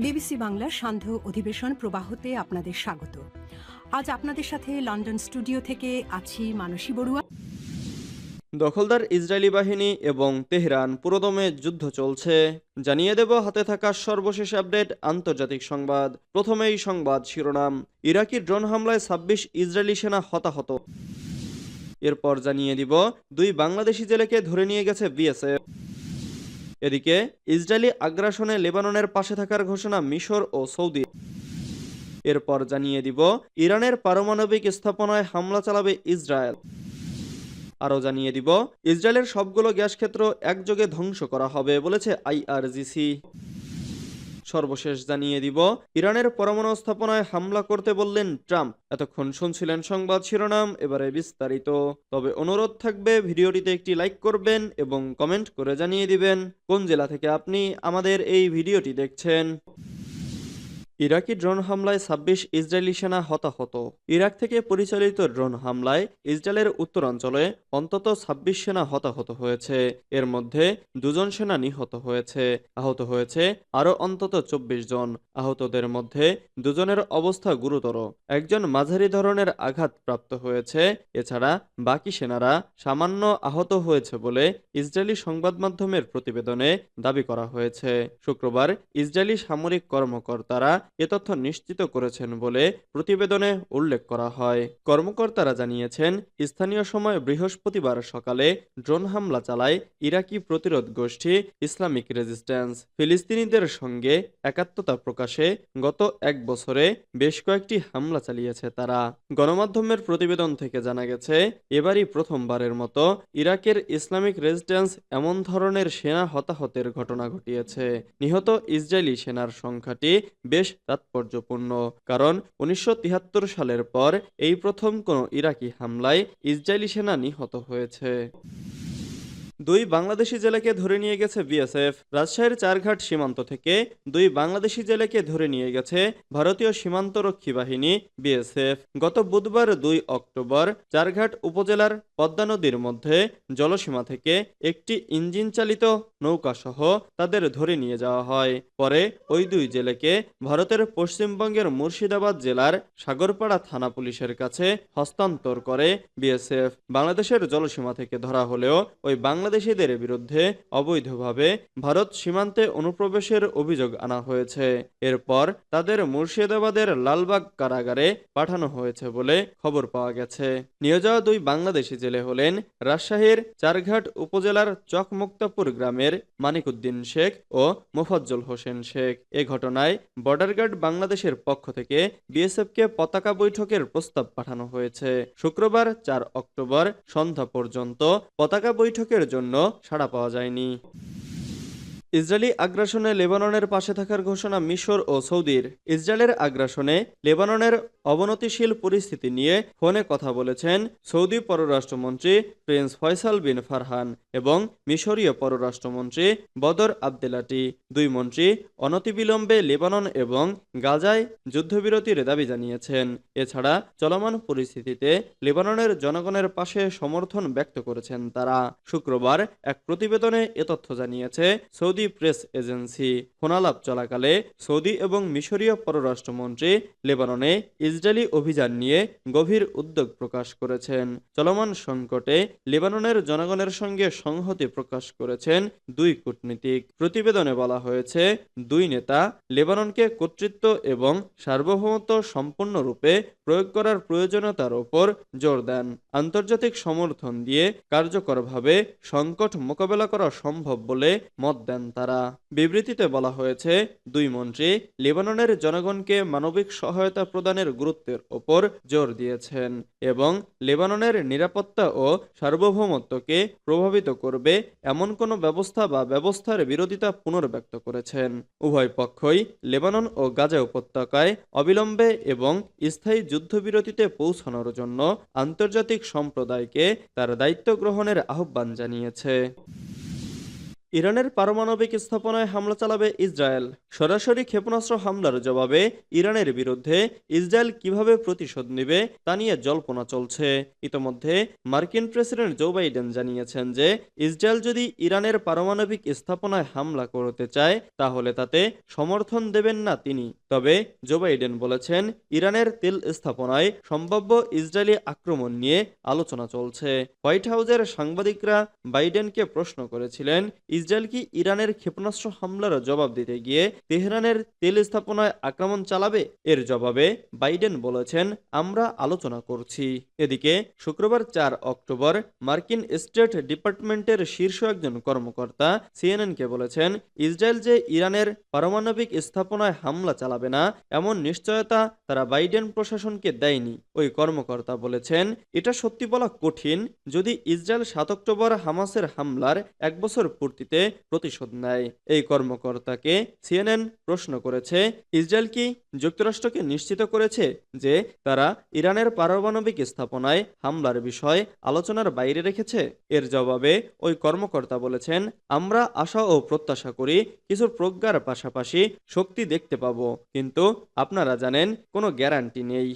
BBC বাংলার সান্ধ্য অধিবেশন প্রবাহতে আপনাদের স্বাগত। আজ আপনাদের সাথে লন্ডন স্টুডিও থেকে আছি মানসী বড়ুয়া। দখলদার ইসরায়েলি বাহিনী এবং তেহরান পুরোদমে যুদ্ধ চলছে। জানিয়ে দেব হাতে থাকা সর্বশেষ আপডেট আন্তর্জাতিক সংবাদ। প্রথমেই সংবাদ শিরোনাম। ইরাকি ড্রোন হামলায় ২৬ ইসরায়েলি সেনা হতাহত। এরপর জানিয়ে দিব ২ বাংলাদেশি জেলেকে ধরে নিয়ে গেছে বিএসএফ। এদিকে ইসরায়েলি আগ্রাসনে লেবাননের পাশে থাকার ঘোষণা মিশর ও সৌদি। এরপর জানিয়ে দিব ইরানের পারমাণবিক স্থাপনায় হামলা চালাবে ইসরায়েল। আরও জানিয়ে দিব ইসরায়েলের সবগুলো গ্যাস ক্ষেত্র একযোগে ধ্বংস করা হবে বলেছে আইআরজিসি। সর্বশেষ জানিয়ে দিব ইরানের পরমাণু স্থাপনায় হামলা করতে বললেন ট্রাম্প। এতক্ষণ শুনছিলেন সংবাদ শিরোনাম, এবারে বিস্তারিত। তবে অনুরোধ থাকবে ভিডিওটিতে একটি লাইক করবেন এবং কমেন্ট করে জানিয়ে দিবেন কোন জেলা থেকে আপনি আমাদের এই ভিডিওটি দেখছেন। ইরাকি ড্রোন হামলায় ২৬ ইসরায়েলি সেনা হতাহত। ইরাক থেকে পরিচালিত ড্রোন হামলায় ইসরায়েলের উত্তরাঞ্চলে অন্তত ২৬ সেনা হতাহত হয়েছে। এর মধ্যে ২ জন সেনা নিহত হয়েছে। আহত হয়েছে আরও অন্তত ২৪ জন। আহতদের মধ্যে ২ জনের অবস্থা গুরুতর, একজন মাঝারি ধরনের আঘাতপ্রাপ্ত হয়েছে। এছাড়া বাকি সেনারা সামান্য আহত হয়েছে বলে ইসরায়েলি সংবাদ মাধ্যমের প্রতিবেদনে দাবি করা হয়েছে। শুক্রবার ইসরায়েলি সামরিক কর্মকর্তারা এ তথ্য নিশ্চিত করেছেন বলে প্রতিবেদনে উল্লেখ করা হয়। কর্মকর্তারা জানিয়েছেন, স্থানীয় সময় বৃহস্পতিবার সকালে ড্রোন হামলা চালায় ইরাকি প্রতিরোধ গোষ্ঠী ইসলামিক রেজিস্ট্যান্স। ফিলিস্তিনিদের সঙ্গে একাত্মতা প্রকাশে গত ১ বছরে বেশ কয়েকটি হামলা চালিয়েছে তারা। গণমাধ্যমের প্রতিবেদন থেকে জানা গেছে, এবারই প্রথমবারের মতো ইরাকের ইসলামিক রেজিস্ট্যান্স এমন ধরনের সেনা হতাহতের ঘটনা ঘটিয়েছে। নিহত ইসরায়েলি সেনার সংখ্যাটি বেশ তাৎপর্যপূর্ণ, কারণ ১৯৭৩ সালের পর এই প্রথম কোনো ইরাকি হামলায় ইসরায়েলি সেনা নিহত হয়েছে। ২ বাংলাদেশি জেলেকে ধরে নিয়ে গেছে বিএসএফ। রাজশাহীর চারঘাট সীমান্ত থেকে ২ বাংলাদেশি জেলেকে ধরে নিয়ে গেছে ভারতীয় সীমান্তরক্ষী বাহিনী বিএসএফ। গত বুধবার ২ অক্টোবর চারঘাট উপজেলার পদ্মা নদীর মধ্যে জলসীমা থেকে একটি ইঞ্জিন চালিত নৌকাসহ তাদের ধরে নিয়ে যাওয়া হয়। পরে ওই ২ জেলেকে ভারতের পশ্চিমবঙ্গের মুর্শিদাবাদ জেলার সাগরপাড়া থানা পুলিশের কাছে হস্তান্তর করে বিএসএফ। বাংলাদেশের জলসীমা থেকে ধরা হলেও ওই বাংলাদেশিদের বিরুদ্ধে অবৈধভাবে ভারত সীমান্তে অনুপ্রবেশের অভিযোগ আনা হয়েছে। এরপর তাদের মুর্শিদাবাদের লালবাগ কারাগারে পাঠানো হয়েছে বলে খবর পাওয়া গেছে। নিয়ে যাওয়া ২ বাংলাদেশি জেলে হলেন রাজশাহীর চারঘাট উপজেলার চকমুক্তাপুর গ্রামের মানিকউদ্দিন শেখ ও মোফাজ্জল হোসেন শেখ। এ ঘটনায় বর্ডার গার্ড বাংলাদেশের পক্ষ থেকে বিএসএফকে পতাকা বৈঠকের প্রস্তাব পাঠানো হয়েছে। শুক্রবার ৪ অক্টোবর সন্ধ্যা পর্যন্ত পতাকা বৈঠকের জন্য সাড়া পাওয়া যায়নি। ইসরায়েলি আগ্রাসনে লেবাননের পাশে থাকার ঘোষণা মিশর ও সৌদির। ইসরায়েলের আগ্রাসনে লেবাননের অবনতিশীল পরিস্থিতি নিয়ে ফোনে কথা বলেছেন সৌদি পররাষ্ট্রমন্ত্রী প্রিন্স ফয়সাল বিন ফারহান এবং মিশরীয় পররাষ্ট্রমন্ত্রী বদর আবদেলাটি। ২ মন্ত্রী অনতিবিলম্বে লেবানন এবং গাজায় যুদ্ধবিরতির দাবি জানিয়েছেন। এছাড়া চলমান পরিস্থিতিতে লেবাননের জনগণের পাশে সমর্থন ব্যক্ত করেছেন তারা। শুক্রবার এক প্রতিবেদনে এ তথ্য জানিয়েছে সৌদি প্রেস এজেন্সি। ফোনালাপ চলাকালে সৌদি এবং মিশরীয় পররাষ্ট্রমন্ত্রী লেবাননে ইসরায়েলি অভিযান নিয়ে গভীর উদ্বেগ প্রকাশ করেছেন। চলমান সংকটে লেবাননের জনগণের সঙ্গে সংহতি প্রকাশ করেছেন ২ কূটনীতিক। প্রতিবেদনে বলা হয়েছে, ২ নেতা লেবাননকে কর্তৃত্ব এবং সার্বভৌমত্ব সম্পূর্ণরূপে প্রয়োগ করার প্রয়োজনীয়তার ওপর জোর দেন। আন্তর্জাতিক সমর্থন দিয়ে কার্যকরভাবে সংকট মোকাবেলা করা সম্ভব বলে মত দেন তারা। বিবৃতিতে বলা হয়েছে, ২ মন্ত্রী লেবাননের জনগণকে মানবিক সহায়তা প্রদানের গুরুত্বের ওপর জোর দিয়েছেন এবং লেবাননের নিরাপত্তা ও সার্বভৌমত্বকে প্রভাবিত করবে এমন কোনো ব্যবস্থা বা ব্যবস্থার বিরোধিতা পুনর্ব্যক্ত করেছেন। উভয় পক্ষই লেবানন ও গাজা উপত্যকায় অবিলম্বে এবং স্থায়ী যুদ্ধবিরতিতে পৌঁছানোর জন্য আন্তর্জাতিক সম্প্রদায়কে তার দায়িত্ব গ্রহণের আহ্বান জানিয়েছে। ইরানের পারমাণবিক স্থাপনায় হামলা চালাবে ইসরায়েল। সরাসরি ক্ষেপণাস্ত্র হামলার জবাবে ইরানের বিরুদ্ধে ইসরায়েল কিভাবে প্রতিশোধ নেবে তা নিয়ে জল্পনা চলছে। ইতোমধ্যে মার্কিন প্রেসিডেন্ট জো বাইডেন জানিয়েছেন যে ইসরায়েল যদি ইরানের পারমাণবিক স্থাপনায় হামলা করতে চায় তাহলে তাতে সমর্থন দেবেন না তিনি। তবে জো বাইডেন বলেছেন ইরানের তেল স্থাপনায় সম্ভাব্য ইসরায়েলি আক্রমণ নিয়ে আলোচনা চলছে। হোয়াইট হাউসের সাংবাদিকরা বাইডেনকে প্রশ্ন করেছিলেন ইসরায়েল কি ইরানের ক্ষেপণাস্ত্র হামলার জবাব দিতে গিয়ে তেহরানের তেল স্থাপনায় আক্রমণ চালাবে। এর জবাবে বাইডেন বলেছেন আমরা আলোচনা করছি। এদিকে শুক্রবার 4 অক্টোবর মার্কিন স্টেট ডিপার্টমেন্টের শীর্ষ একজন কর্মকর্তা সিএনএনকে বলেছেন ইসরায়েল যে ইরানের পারমাণবিক স্থাপনায় হামলা চালাবে না এমন নিশ্চয়তা তারা বাইডেন প্রশাসনকে দেয়নি। ওই কর্মকর্তা বলেছেন এটা সত্যি বলা কঠিন যদি ইসরায়েল 7 অক্টোবর হামাসের হামলার 1 বছর পূর্তিতে প্রতিশোধ নেয়। এই কর্মকর্তাকে সিএনএন প্রশ্ন করেছে ইসরায়েল কি যুক্তরাষ্ট্রকে নিশ্চিত করেছে যে তারা ইরানের পারমাণবিক স্থাপনায় হামলার বিষয় আলোচনার বাইরে রেখেছে। এর জবাবে ওই কর্মকর্তা বলেছেন আমরা আশা ও প্রত্যাশা করি কিছু প্রজ্ঞার পাশাপাশি শক্তি দেখতে পাবো, কিন্তু আপনারা জানেন কোনো গ্যারান্টি নেই।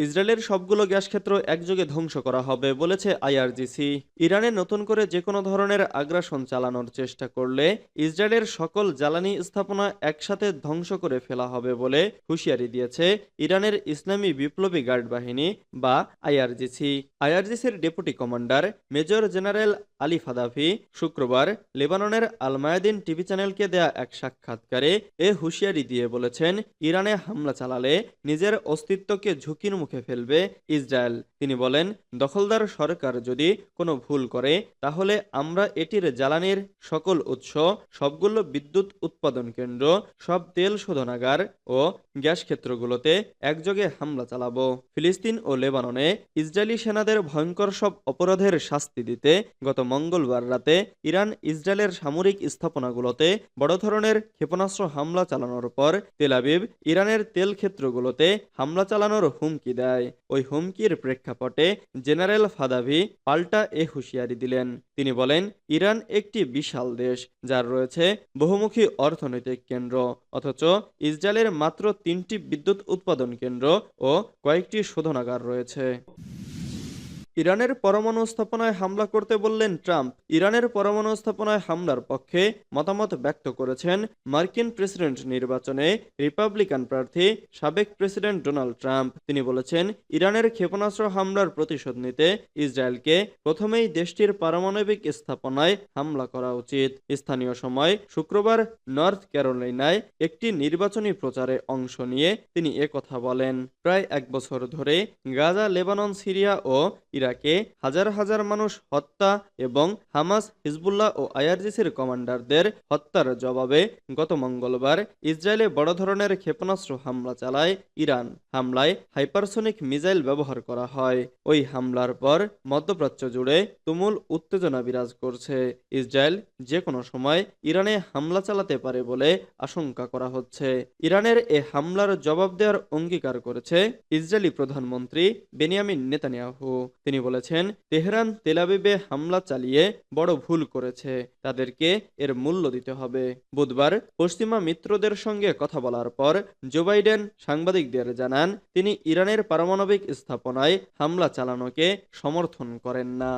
ইসরায়েলের সবগুলো গ্যাস ক্ষেত্র একযোগে ধ্বংস করা হবে বলেছে আইআরজিসি। ইরানে নতুন করে যে কোনো ধরনের আগ্রাসন চালানোর চেষ্টা করলে ইসরায়েলের সকল জ্বালানি স্থাপনা একসাথে ধ্বংস করে ফেলা হবে বলে হুঁশিয়ারি দিয়েছে ইরানের ইসলামী বিপ্লবী গার্ড বাহিনী বা আইআরজিসি। আইআরজিসির deputy commander major general Ali Fadavi শুক্রবার লেবাননের আল মায়াদিন টিভি চ্যানেলকে দেয়া এক সাক্ষাৎকারে এ হুঁশিয়ারি দিয়ে বলেছেন ইরানে হামলা চালালে নিজের অস্তিত্বকে ঝুঁকির মুখে ফেলবে ইসরায়েল। তিনি বলেন দখলদার সরকার যদি কোনো ভুল করে তাহলে আমরা এটির জ্বালানির সকল উৎস, সবগুলো বিদ্যুৎ উৎপাদন কেন্দ্র, সব তেল শোধনাগার ও গ্যাস ক্ষেত্রগুলোতে একযোগে হামলা চালাবো। ফিলিস্তিন ও লেবাননে ইসরায়েলি সেনাদের ভয়ঙ্কর সব অপরাধের শাস্তি দিতে গত মঙ্গলবার রাতে ইরান ইসরায়েলের সামরিক স্থাপনাগুলোতে বড় ধরনের ক্ষেপণাস্ত্র হামলা চালানোর পর তেল আবিব ইরানের তেল ক্ষেত্রগুলোতে হামলা চালানোর হুমকি দেয়। ওই হুমকির প্রেক্ষাপটে জেনারেল ফাদাভি পাল্টা এ হুঁশিয়ারি দিলেন। তিনি বলেন ইরান একটি বিশাল দেশ যার রয়েছে বহুমুখী অর্থনৈতিক কেন্দ্র, অথচ ইসরায়েলের মাত্র 3টি বিদ্যুৎ উৎপাদন কেন্দ্র ও কয়েকটি শোধনাগার রয়েছে। ইরানের পরমাণু স্থাপনায় হামলা করতে বললেন ট্রাম্প। ইরানের পরমাণু স্থাপনায় হামলার পক্ষে মতামত ব্যক্ত করেছেন মার্কিন প্রেসিডেন্ট নির্বাচনে রিপাবলিকান প্রার্থী সাবেক প্রেসিডেন্ট ডোনাল্ড ট্রাম্প। তিনি বলেছেন ইরানের ক্ষেপণাস্ত্র হামলার প্রতিশোধ নিতে ইসরায়েলকে প্রথমেই দেশটির পারমাণবিক স্থাপনায় হামলা করা উচিত। স্থানীয় সময় শুক্রবার নর্থ ক্যারোলাইনায় একটি নির্বাচনী প্রচারে অংশ নিয়ে তিনি একথা বলেন। প্রায় 1 বছর ধরে গাজা, লেবানন, সিরিয়া ও ইরাকে হাজার হাজার মানুষ হত্যা এবং হামাস, হিজবুল্লাহ ও আইআরজিসির কমান্ডারদের হত্যার জবাবে গত মঙ্গলবার ইসরায়েলে বড় ধরনের ক্ষেপণাস্ত্র হামলা চালায় ইরান। হামলায় হাইপারসোনিক মিসাইল ব্যবহার করা হয়। ওই হামলার পর মধ্যপ্রাচ্য জুড়ে তুমুল উত্তেজনা বিরাজ করছে। ইসরায়েল যে কোনো সময় ইরানে হামলা চালাতে পারে বলে আশঙ্কা করা হচ্ছে। ইরানের এ হামলার জবাব দেওয়ার অঙ্গীকার করেছে ইসরায়েলি প্রধানমন্ত্রী বেনিয়ামিন নেতানিয়াহু। তিনি বলেছেন তেহরান তেল আবিবে হামলা চালিয়ে বড় ভুল করেছে, তাদেরকে এর মূল্য দিতে হবে। বুধবার পশ্চিমা মিত্রদের সঙ্গে কথা বলার পর জো বাইডেন সাংবাদিকদের জানান তিনি ইরানের পারমাণবিক স্থাপনায় হামলা চালানোকে সমর্থন করেন না।